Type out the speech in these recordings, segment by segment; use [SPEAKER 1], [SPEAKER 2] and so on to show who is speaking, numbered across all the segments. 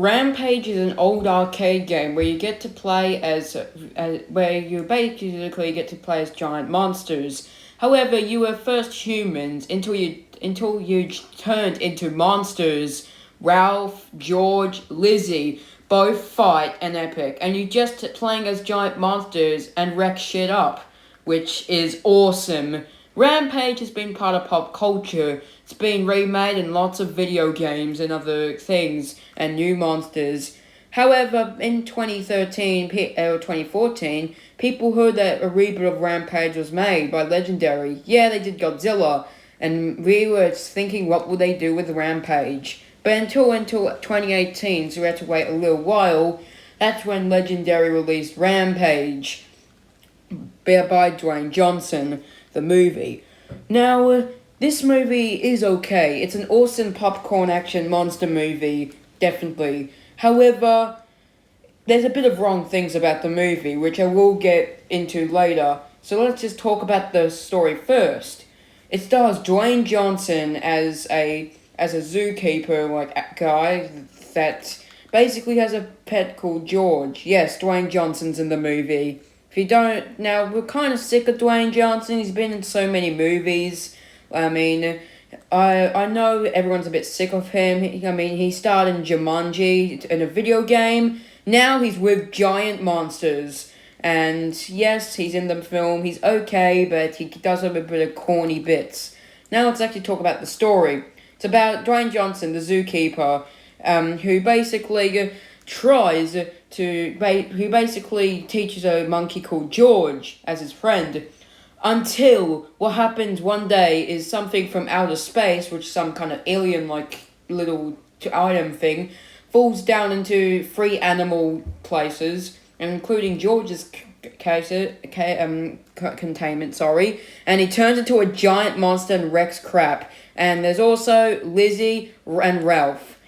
[SPEAKER 1] Rampage is an old arcade game where you get to play where you basically get to play as giant monsters. However, you were first humans until you turned into monsters. Ralph, George, Lizzie both fight an epic, and you just playing as giant monsters and wreck shit up, which is awesome. Rampage has been part of pop culture. It's been remade in lots of video games and other things, and new monsters. However, in 2013 or 2014, people heard that a reboot of Rampage was made by Legendary. Yeah, they did Godzilla, and we were thinking, what will they do with Rampage? But until 2018, so we had to wait a little while. That's when Legendary released Rampage by Dwayne Johnson, the movie. Now, this movie is okay. It's an awesome popcorn action monster movie, definitely. However, there's a bit of wrong things about the movie, which I will get into later. So let's just talk about the story first. It stars Dwayne Johnson as a zookeeper guy that basically has a pet called George. Yes, Dwayne Johnson's in the movie. If you don't, now we're kind of sick of Dwayne Johnson. He's been in so many movies. I mean, I know everyone's a bit sick of him. He starred in Jumanji in a video game. Now he's with giant monsters. And yes, he's in the film. He's okay, but he does have a bit of corny bits. Now let's actually talk about the story. It's about Dwayne Johnson, the zookeeper, who basically who basically teaches a monkey called George as his friend, until what happens one day is something from outer space, which is some kind of alien-like little item thing, falls down into 3 animal places, including George's containment, and he turns into a giant monster and wrecks crap. And there's also Lizzie and Ralph.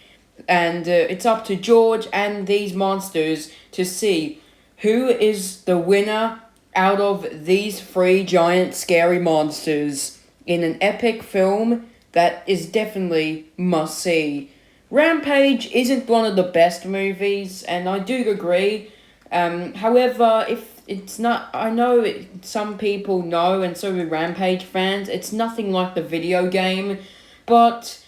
[SPEAKER 1] And it's up to George and these monsters to see who is the winner out of these 3 giant scary monsters in an epic film that is definitely must see. Rampage isn't one of the best movies, and I do agree. However, if it's not, I know some people know, and so do Rampage fans, it's nothing like the video game, but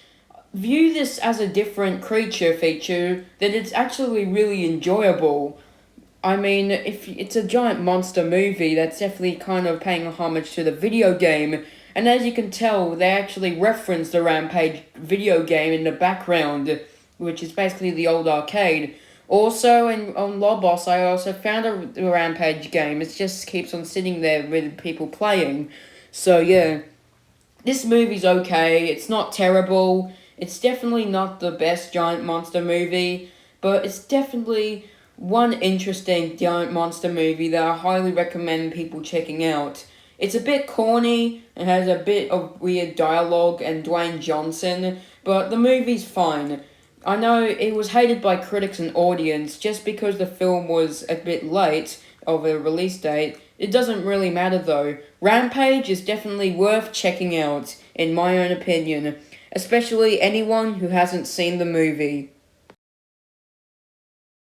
[SPEAKER 1] view this as a different creature feature, that it's actually really enjoyable. I mean, if it's a giant monster movie, that's definitely kind of paying homage to the video game, and as you can tell, they actually reference the Rampage video game in the background, which is basically the old arcade. Also, on Lobos, I also found a Rampage game. It just keeps on sitting there with people playing. So, yeah. This movie's okay. It's not terrible. It's definitely not the best giant monster movie. But it's definitely one interesting giant monster movie that I highly recommend people checking out. It's a bit corny. It has a bit of weird dialogue and Dwayne Johnson. But the movie's fine. I know it was hated by critics and audience just because the film was a bit late of a release date. It doesn't really matter though. Rampage is definitely worth checking out, in my own opinion, especially anyone who hasn't seen the movie.